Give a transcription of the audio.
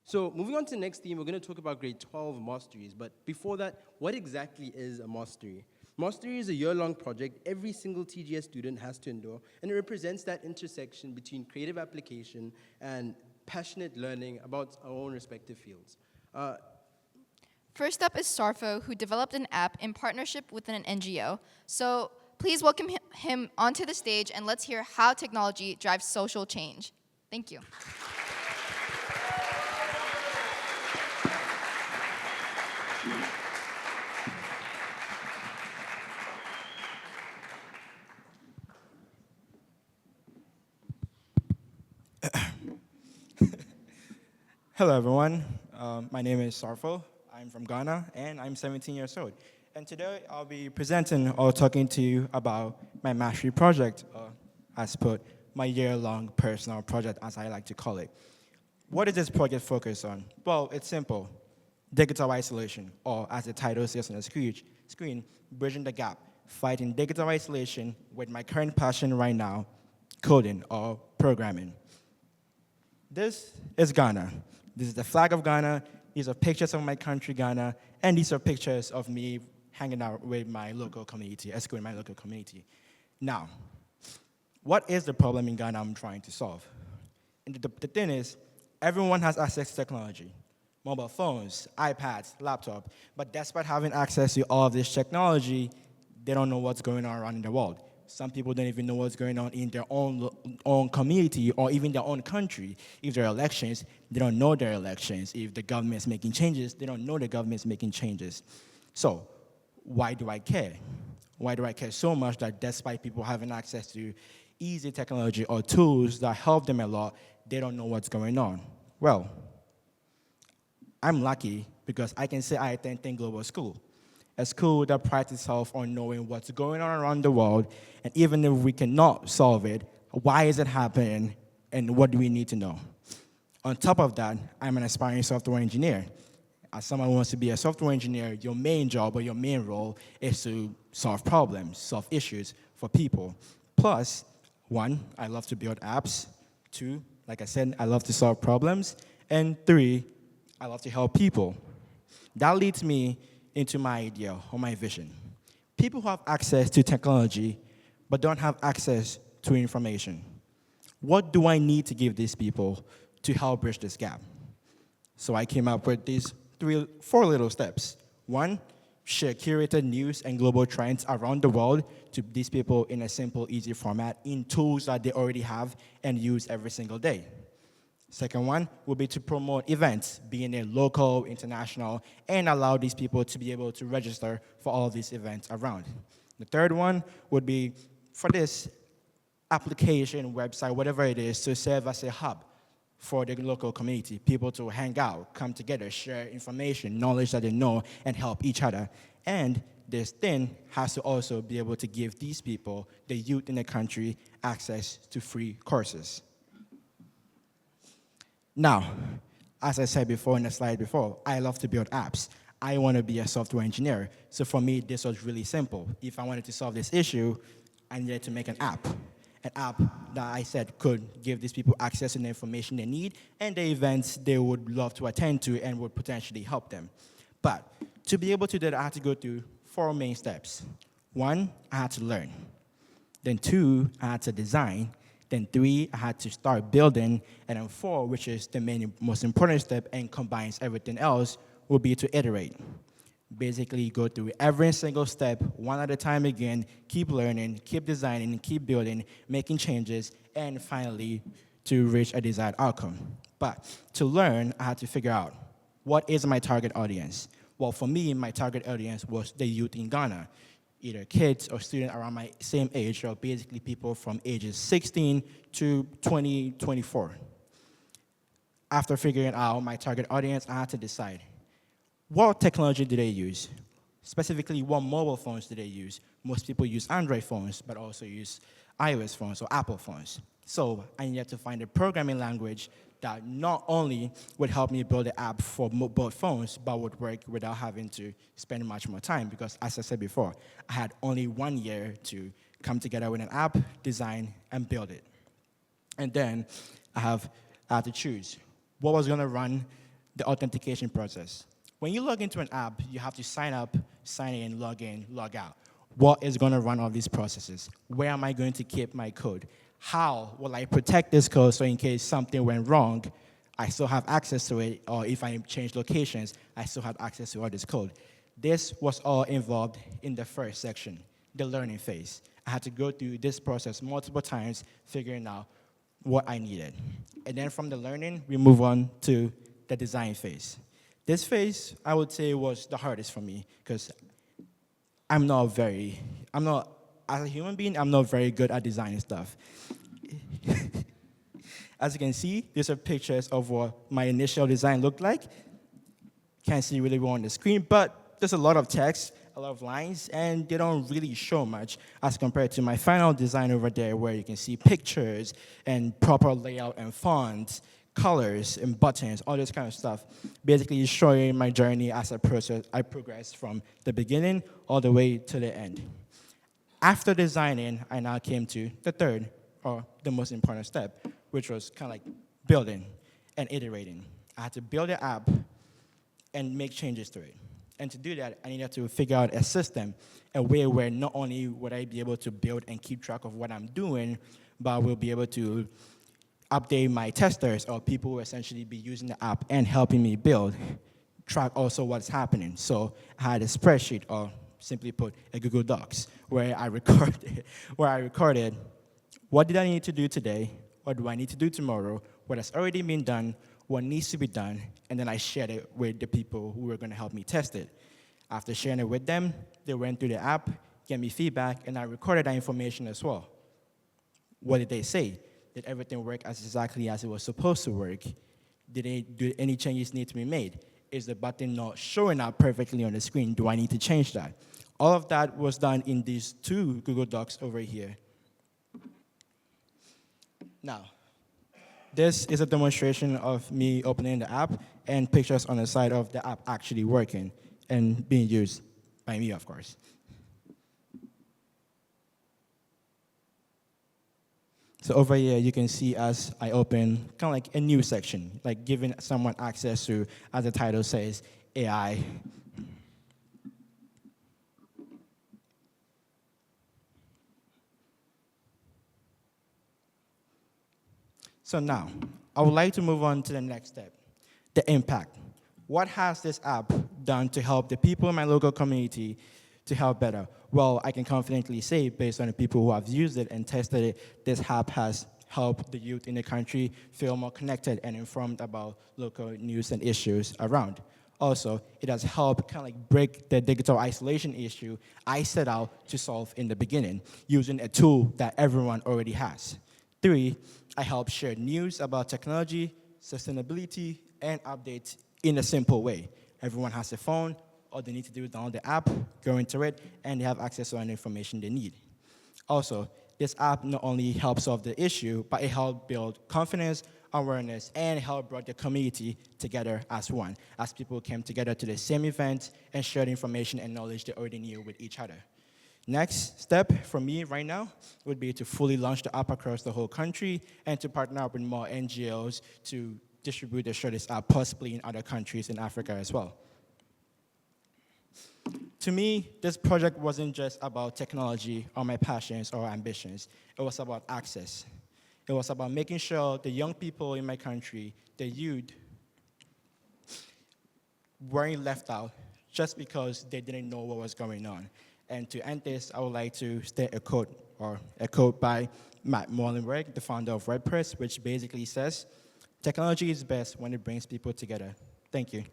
So moving on to the next theme, we're going to talk about grade 12 masteries. But before that, what exactly is a mastery? Mastery is a year-long project every single TGS student has to endure, and it represents that intersection between creative application and passionate learning about our own respective fields. First up is Sarfo, who developed an app in partnership with an NGO. So please welcome him onto the stage and let's hear how technology drives social change. Thank you. Hello, everyone. My name is Sarfo. I'm from Ghana, and I'm 17 years old. And today, I'll be presenting or talking to you about my mastery project, as put, my year-long personal project, as I like to call it. What does this project focus on? Well, it's simple. Digital isolation, or as the title says on the screen, bridging the gap, fighting digital isolation with my current passion right now, coding or programming. This is Ghana. This is the flag of Ghana. These are pictures of my country, Ghana, and these are pictures of me hanging out with my local community, escorting my local community. Now, what is the problem in Ghana I'm trying to solve? And the thing is, everyone has access to technology. Mobile phones, iPads, laptop, but despite having access to all of this technology, they don't know what's going on around in the world. Some people don't even know what's going on in their own community or even their own country. If there are elections, they don't know there are elections. If the government's making changes, they don't know the government's making changes. So why do I care? Why do I care so much that despite people having access to easy technology or tools that help them a lot, they don't know what's going on? Well, I'm lucky because I can say I attend Global School, a school that prides itself on knowing what's going on around the world, and even if we cannot solve it, why is it happening, and what do we need to know? On top of that, I'm an aspiring software engineer. As someone who wants to be a software engineer, your main job or your main role is to solve problems, solve issues for people. Plus, one, I love to build apps. Two, like I said, I love to solve problems. And three, I love to help people. That leads me into my idea or my vision. People who have access to technology but don't have access to information. What do I need to give these people to help bridge this gap? So I came up with these four little steps. One, share curated news and global trends around the world to these people in a simple, easy format in tools that they already have and use every single day. Second one would be to promote events, being a local, international, and allow these people to be able to register for all of these events around. The third one would be for this application, website, whatever it is, to serve as a hub for the local community, people to hang out, come together, share information, knowledge that they know, and help each other. And this thing has to also be able to give these people, the youth in the country, access to free courses. Now, as I said before in the slide before, I love to build apps. I want to be a software engineer. So for me, this was really simple. If I wanted to solve this issue, I needed to make an app that I said could give these people access to the information they need and the events they would love to attend to and would potentially help them. But to be able to do that, I had to go through four main steps. One, I had to learn. Then two, I had to design. Then three, I had to start building. And then four, which is the most important step and combines everything else, will be to iterate. Basically, go through every single step, one at a time again, keep learning, keep designing, keep building, making changes, and finally, to reach a desired outcome. But to learn, I had to figure out, what is my target audience? Well, for me, my target audience was the youth in Ghana, either kids or students around my same age, or basically people from ages 16 to 20, 24. After figuring out my target audience, I had to decide, what technology do they use? Specifically, what mobile phones do they use? Most people use Android phones, but also use iOS phones or Apple phones. So I needed to find a programming language that not only would help me build an app for both phones, but would work without having to spend much more time, because as I said before, I had only 1 year to come together with an app, design, and build it. And then I had to choose what was going to run the authentication process. When you log into an app, you have to sign up, sign in, log out. What is going to run all these processes? Where am I going to keep my code? How will I protect this code so in case something went wrong, I still have access to it, or if I change locations, I still have access to all this code. This was all involved in the first section, the learning phase. I had to go through this process multiple times, figuring out what I needed. And then from the learning, we move on to the design phase. This phase, I would say, was the hardest for me, because as a human being, I'm not very good at designing stuff. As you can see, these are pictures of what my initial design looked like. Can't see really well on the screen, but there's a lot of text, a lot of lines, and they don't really show much as compared to my final design over there, where you can see pictures and proper layout and fonts, colors and buttons, all this kind of stuff. Basically showing my journey as I progress from the beginning all the way to the end. After designing, I now came to the third, or the most important step, which was kind of like building and iterating. I had to build an app and make changes to it. And to do that, I needed to figure out a system, a way where not only would I be able to build and keep track of what I'm doing, but I will be able to update my testers, or people who essentially be using the app and helping me build, track also what's happening. So I had a spreadsheet, or simply put, a Google Docs, where I recorded what did I need to do today, what do I need to do tomorrow, what has already been done, what needs to be done, and then I shared it with the people who were going to help me test it. After sharing it with them, they went through the app, gave me feedback, and I recorded that information as well. What did they say? Did everything work as exactly as it was supposed to work? Do any changes need to be made? Is the button not showing up perfectly on the screen? Do I need to change that? All of that was done in these two Google Docs over here. Now, this is a demonstration of me opening the app and pictures on the side of the app actually working and being used by me, of course. So over here, you can see as I open kind of like a new section, like giving someone access to, as the title says, AI. So now, I would like to move on to the next step, the impact. What has this app done to help the people in my local community to help better? Well, I can confidently say, based on the people who have used it and tested it, this app has helped the youth in the country feel more connected and informed about local news and issues around. Also, it has helped kind of like break the digital isolation issue I set out to solve in the beginning, using a tool that everyone already has. 3, I help share news about technology, sustainability, and updates in a simple way. Everyone has a phone. All they need to do is download the app, go into it, and they have access to any information they need. Also, this app not only helps solve the issue, but it helped build confidence, awareness, and helped bring the community together as one, as people came together to the same event and shared information and knowledge they already knew with each other. Next step for me right now would be to fully launch the app across the whole country and to partner up with more NGOs to distribute and share this app, possibly in other countries in Africa as well. To me, this project wasn't just about technology or my passions or ambitions. It was about access. It was about making sure the young people in my country, the youth, weren't left out just because they didn't know what was going on. And to end this, I would like to state a quote by Matt Mullenweg, the founder of WordPress, which basically says, "Technology is best when it brings people together." Thank you.